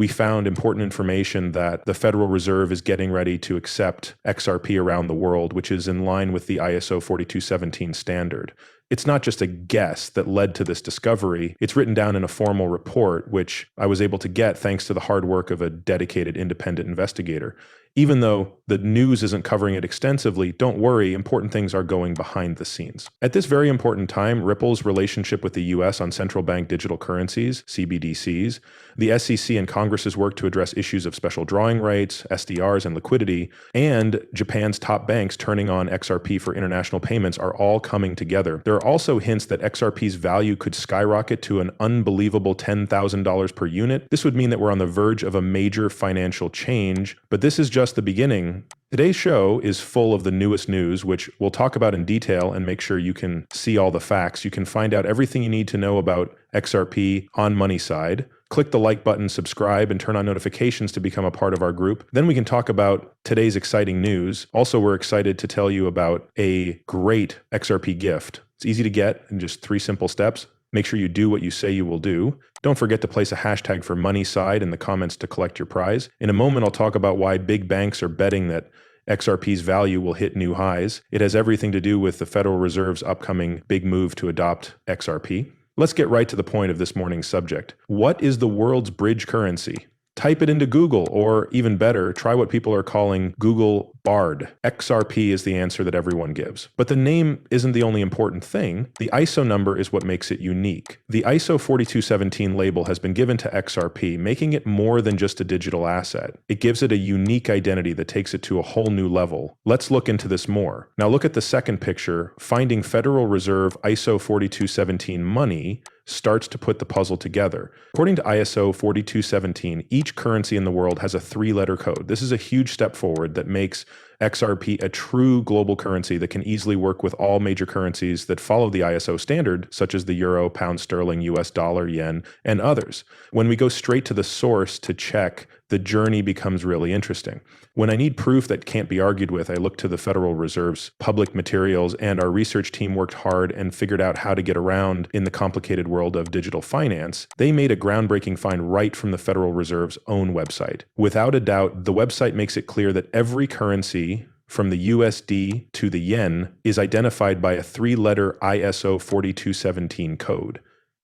we found important information that the Federal Reserve is getting ready to accept XRP around the world, which is in line with the ISO 4217 standard. It's not just a guess that led to this discovery. It's written down in a formal report, which I was able to get thanks to the hard work of a dedicated independent investigator. Even though the news isn't covering it extensively, don't worry, important things are going behind the scenes. At this very important time, Ripple's relationship with the US on central bank digital currencies, CBDCs, the SEC and Congress's work to address issues of special drawing rights, SDRs, and liquidity, and Japan's top banks turning on XRP for international payments are all coming together. There are also hints that XRP's value could skyrocket to an unbelievable $10,000 per unit. This would mean that we're on the verge of a major financial change, but this is just the beginning. Today's show is full of the newest news, which we'll talk about in detail and make sure you can see all the facts. You can find out everything you need to know about XRP on Moneyside. Click the like button, subscribe, and turn on notifications to become a part of our group. Then we can talk about today's exciting news. Also, we're excited to tell you about a great XRP gift. It's easy to get in just 3 simple steps. Make sure you do what you say you will do. Don't forget to place a hashtag for Moneyside in the comments to collect your prize. In a moment, I'll talk about why big banks are betting that XRP's value will hit new highs. It has everything to do with the Federal Reserve's upcoming big move to adopt XRP. Let's get right to the point of this morning's subject. What is the world's bridge currency? Type it into Google, or even better, try what people are calling Google Bard. XRP is the answer that everyone gives. But the name isn't the only important thing. The ISO number is what makes it unique. The ISO 4217 label has been given to XRP, making it more than just a digital asset. It gives it a unique identity that takes it to a whole new level. Let's look into this more. Now look at the second picture. Finding Federal Reserve ISO 4217 money starts to put the puzzle together. According to ISO 4217, each currency in the world has a 3-letter code. This is a huge step forward that makes XRP a true global currency that can easily work with all major currencies that follow the ISO standard, such as the euro, pound sterling, US dollar, yen, and others. When we go straight to the source to check, the journey becomes really interesting. When I need proof that can't be argued with, I look to the Federal Reserve's public materials, and our research team worked hard and figured out how to get around in the complicated world of digital finance. They made a groundbreaking find right from the Federal Reserve's own website. Without a doubt, the website makes it clear that every currency from the USD to the yen is identified by a 3-letter ISO 4217 code.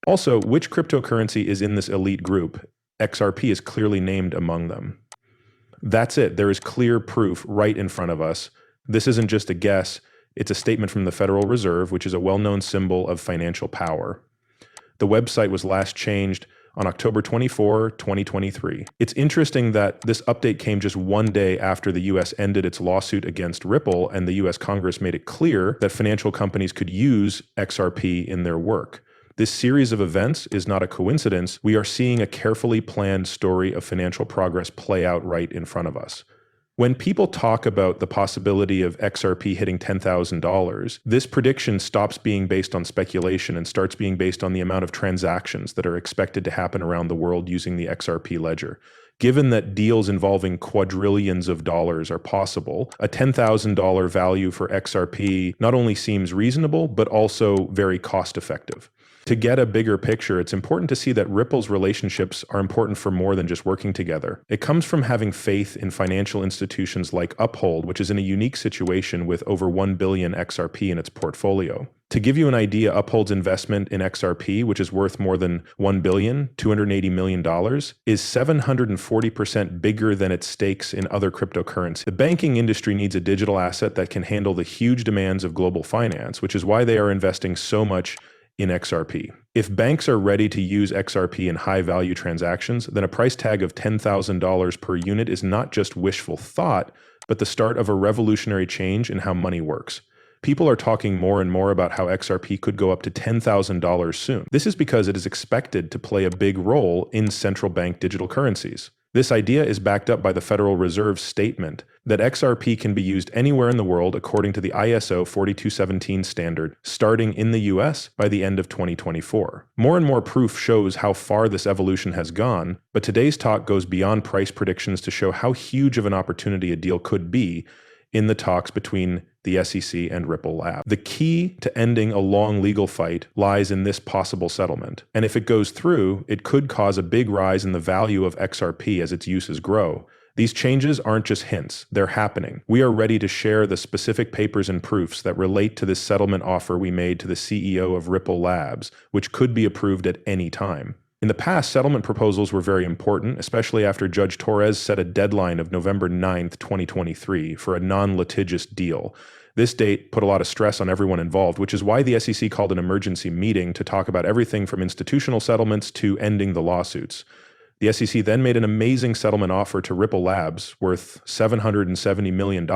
Also, which cryptocurrency is in this elite group? XRP is clearly named among them. That's it. There is clear proof right in front of us. This isn't just a guess. It's a statement from the Federal Reserve, which is a well-known symbol of financial power. The website was last changed on October 24, 2023. It's interesting that this update came just one day after the US ended its lawsuit against Ripple, and the US Congress made it clear that financial companies could use XRP in their work. This series of events is not a coincidence. We are seeing a carefully planned story of financial progress play out right in front of us. When people talk about the possibility of XRP hitting $10,000, this prediction stops being based on speculation and starts being based on the amount of transactions that are expected to happen around the world using the XRP ledger. Given that deals involving quadrillions of dollars are possible, a $10,000 value for XRP not only seems reasonable, but also very cost-effective. To get a bigger picture, it's important to see that Ripple's relationships are important for more than just working together. It comes from having faith in financial institutions like Uphold, which is in a unique situation with over 1 billion XRP in its portfolio. To give you an idea, Uphold's investment in XRP, which is worth more than $1,280 million, is 740% bigger than its stakes in other cryptocurrencies. The banking industry needs a digital asset that can handle the huge demands of global finance, which is why they are investing so much in XRP. If banks are ready to use XRP in high-value transactions, then a price tag of $10,000 per unit is not just wishful thought, but the start of a revolutionary change in how money works. People are talking more and more about how XRP could go up to $10,000 soon. This is because it is expected to play a big role in central bank digital currencies. This idea is backed up by the Federal Reserve's statement that XRP can be used anywhere in the world according to the ISO 4217 standard, starting in the US by the end of 2024. More and more proof shows how far this evolution has gone, but today's talk goes beyond price predictions to show how huge of an opportunity a deal could be in the talks between the SEC, and Ripple Labs. The key to ending a long legal fight lies in this possible settlement. And if it goes through, it could cause a big rise in the value of XRP as its uses grow. These changes aren't just hints, they're happening. We are ready to share the specific papers and proofs that relate to this settlement offer we made to the CEO of Ripple Labs, which could be approved at any time. In the past, settlement proposals were very important, especially after Judge Torres set a deadline of November 9th, 2023 for a non-litigious deal. This date put a lot of stress on everyone involved, which is why the SEC called an emergency meeting to talk about everything from institutional settlements to ending the lawsuits. The SEC then made an amazing settlement offer to Ripple Labs worth $770 million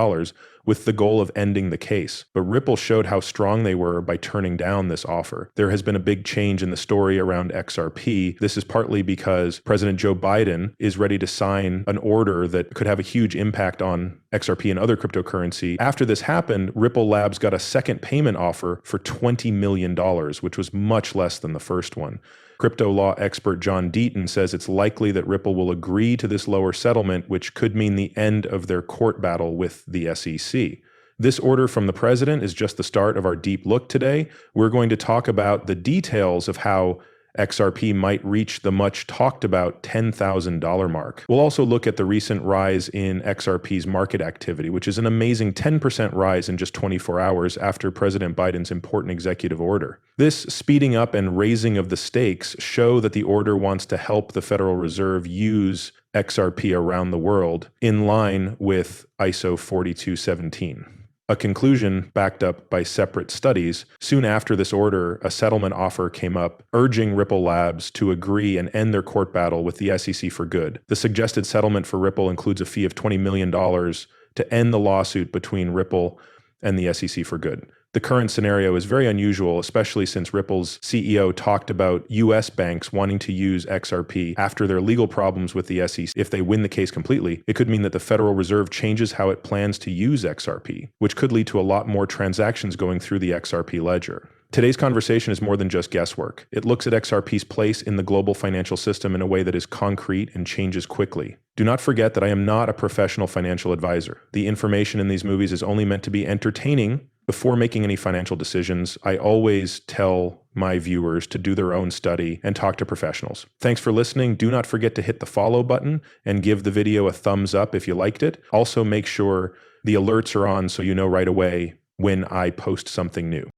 with the goal of ending the case. But Ripple showed how strong they were by turning down this offer. There has been a big change in the story around XRP. This is partly because President Joe Biden is ready to sign an order that could have a huge impact on XRP and other cryptocurrency. After this happened, Ripple Labs got a second payment offer for $20 million, which was much less than the first one. Crypto law expert John Deaton says it's likely that Ripple will agree to this lower settlement, which could mean the end of their court battle with the SEC. This order from the president is just the start of our deep look today. We're going to talk about the details of how XRP might reach the much talked about $10,000 mark. We'll also look at the recent rise in XRP's market activity, which is an amazing 10% rise in just 24 hours after President Biden's important executive order. This speeding up and raising of the stakes show that the order wants to help the Federal Reserve use XRP around the world in line with ISO 4217. A conclusion backed up by separate studies. Soon after this order, a settlement offer came up urging Ripple Labs to agree and end their court battle with the SEC for good. The suggested settlement for Ripple includes a fee of $20 million to end the lawsuit between Ripple and the SEC for good. The current scenario is very unusual, especially since Ripple's CEO talked about US banks wanting to use XRP after their legal problems with the SEC. If they win the case completely, it could mean that the Federal Reserve changes how it plans to use XRP, which could lead to a lot more transactions going through the XRP ledger. Today's conversation is more than just guesswork. It looks at XRP's place in the global financial system in a way that is concrete and changes quickly. Do not forget that I am not a professional financial advisor. The information in these movies is only meant to be entertaining. Before making any financial decisions, I always tell my viewers to do their own study and talk to professionals. Thanks for listening. Do not forget to hit the follow button and give the video a thumbs up if you liked it. Also, make sure the alerts are on so you know right away when I post something new.